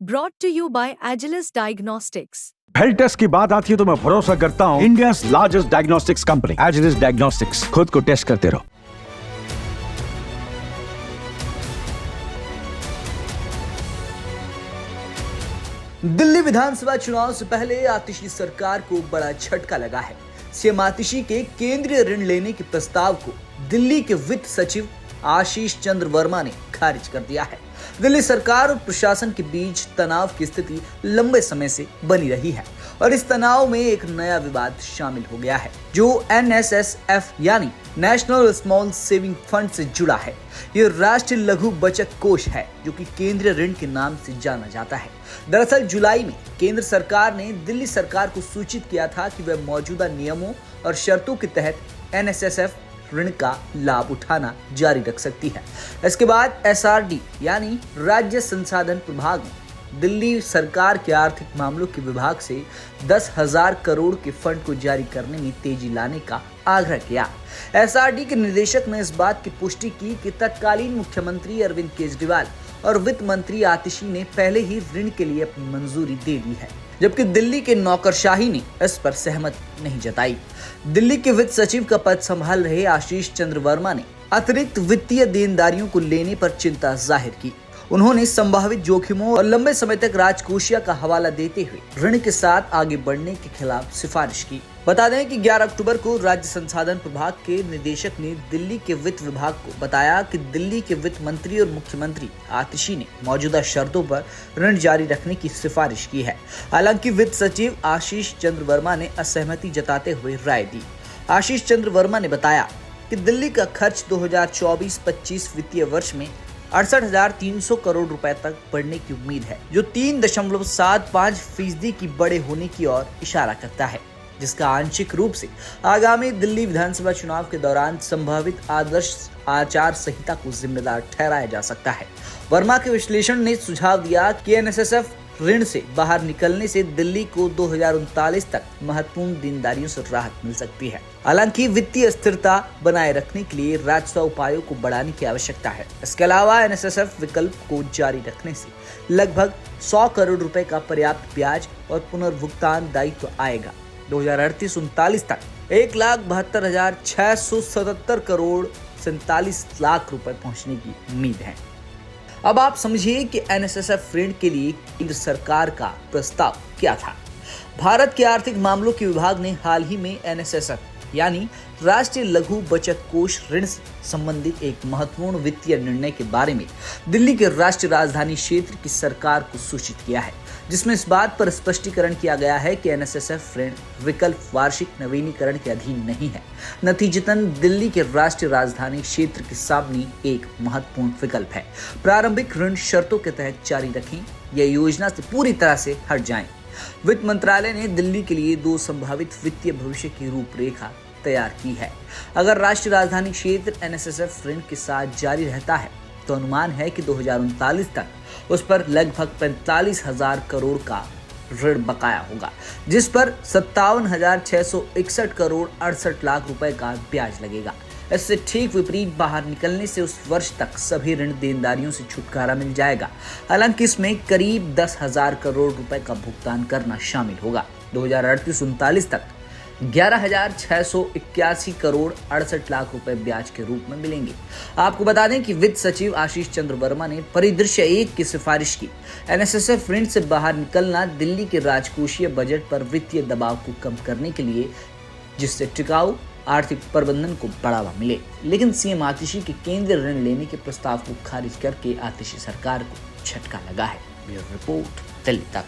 brought to you by Agilus Diagnostics. Health test की बात आती है तो मैं भरोसा करता हूँ India largest diagnostics company Agilus diagnostics. खुद को टेस्ट करते रहो। दिल्ली विधानसभा चुनाव से पहले आतिशी सरकार को बड़ा झटका लगा है। सीएम आतिशी के केंद्रीय ऋण लेने के प्रस्ताव को दिल्ली के वित्त सचिव आशीष चंद्र वर्मा ने खारिज कर दिया है। दिल्ली सरकार और प्रशासन के बीच तनाव की स्थिति लंबे समय से बनी रही है और इस तनाव में एक नया विवाद शामिल हो गया है जो NSSF यानी नेशनल स्मॉल सेविंग फंड से जुड़ा है। ये राष्ट्रीय लघु बचत कोष है जो कि केंद्रीय ऋण के नाम से जाना जाता है। दरअसल जुलाई में केंद्र सरकार ने दिल्ली सरकार को सूचित किया था कि वह मौजूदा नियमों और शर्तों के तहत NSSF ऋण का लाभ उठाना जारी रख सकती है। इसके बाद SRD यानी राज्य संसाधन प्रभाग ने दिल्ली सरकार के आर्थिक मामलों के विभाग से 10,000 करोड़ के फंड को जारी करने में तेजी लाने का आग्रह किया। SRD के निदेशक ने इस बात की पुष्टि की कि तत्कालीन मुख्यमंत्री अरविंद केजरीवाल और वित्त मंत्री आतिशी ने पहले ही ऋण के लिए अपनी मंजूरी दे दी है, जबकि दिल्ली के नौकरशाही ने इस पर सहमति नहीं जताई। दिल्ली के वित्त सचिव का पद संभाल रहे आशीष चंद्र वर्मा ने अतिरिक्त वित्तीय देनदारियों को लेने पर चिंता जाहिर की। उन्होंने संभावित जोखिमों और लंबे समय तक राजकोषीय का हवाला देते हुए ऋण के साथ आगे बढ़ने के खिलाफ सिफारिश की। बता दें कि 11 अक्टूबर को राज्य संसाधन प्रभाग के निदेशक ने दिल्ली के वित्त विभाग को बताया कि दिल्ली के वित्त मंत्री और मुख्यमंत्री आतिशी ने मौजूदा शर्तों पर ऋण जारी रखने की सिफारिश की है। हालांकि वित्त सचिव आशीष चंद्र वर्मा ने असहमति जताते हुए राय दी। आशीष चंद्र वर्मा ने बताया कि दिल्ली का खर्च 2024-25 वित्तीय वर्ष में 68,300 करोड़ रुपए तक बढ़ने की उम्मीद है, जो 3.75% की बड़े होने की ओर इशारा करता है, जिसका आंशिक रूप से आगामी दिल्ली विधानसभा चुनाव के दौरान संभावित आदर्श आचार संहिता को जिम्मेदार ठहराया जा सकता है। वर्मा के विश्लेषण ने सुझाव दिया कि NSSF ऋण से बाहर निकलने से दिल्ली को 2039 तक महत्वपूर्ण देनदारियों से राहत मिल सकती है। हालांकि वित्तीय स्थिरता बनाए रखने के लिए राजस्व उपायों को बढ़ाने की आवश्यकता है। इसके अलावा NSSF विकल्प को जारी रखने से लगभग 100 करोड़ रुपए का पर्याप्त ब्याज और पुनर्भुगतान दायित्व आएगा। 2038-39 तक 1,72,677 करोड़ 47 लाख रुपए पहुंचने की उम्मीद है। अब आप समझिए कि NSSF ऋण के लिए केंद्र सरकार का प्रस्ताव क्या था। भारत के आर्थिक मामलों के विभाग ने हाल ही में NSSF यानी राष्ट्रीय लघु बचत कोष ऋण से संबंधित एक महत्वपूर्ण वित्तीय निर्णय के बारे में दिल्ली के राष्ट्रीय राजधानी क्षेत्र की सरकार को सूचित किया है, जिसमें इस बात पर स्पष्टीकरण किया गया है कि NSSF ऋण विकल्प वार्षिक नवीनीकरण के अधीन नहीं है। नतीजतन दिल्ली के राष्ट्रीय राजधानी क्षेत्र के सामने एक महत्वपूर्ण विकल्प है। प्रारंभिक ऋण शर्तों के तहत जारी रखें या योजना से पूरी तरह से हट जाएं। वित्त मंत्रालय ने दिल्ली के लिए 2 संभावित वित्तीय भविष्य की रूपरेखा तैयार की है। अगर राष्ट्रीय राजधानी क्षेत्र NSSF ऋण के साथ जारी रहता है तो अनुमान है कि 2039 तक उस पर लगभग 45,000 करोड़ का ऋण बकाया होगा, जिस पर 57,661 करोड़ 68 लाख रुपए का ब्याज लगेगा। इससे ठीक विपरीत बाहर निकलने से उस वर्ष तक सभी ऋण देनदारियों से छुटकारा मिल जाएगा। हालांकि इसमें करीब 10,000 करोड़ रुपए का भुगतान करना शामिल होगा। 2038-39 तक 11,681 करोड़ 68 लाख रुपए ब्याज के रूप में मिलेंगे। आपको बता दें कि वित्त सचिव आशीष चंद्र वर्मा ने परिदृश्य 1 की सिफारिश की। NSSF ऋण से बाहर निकलना दिल्ली के राजकोषीय बजट पर वित्तीय दबाव को कम करने के लिए, जिससे टिकाऊ आर्थिक प्रबंधन को बढ़ावा मिले। लेकिन सीएम आतिशी के केंद्रीय ऋण लेने के प्रस्ताव को खारिज करके आतिशी सरकार को झटका लगा है। ब्यूरो रिपोर्ट, दिल्ली तक।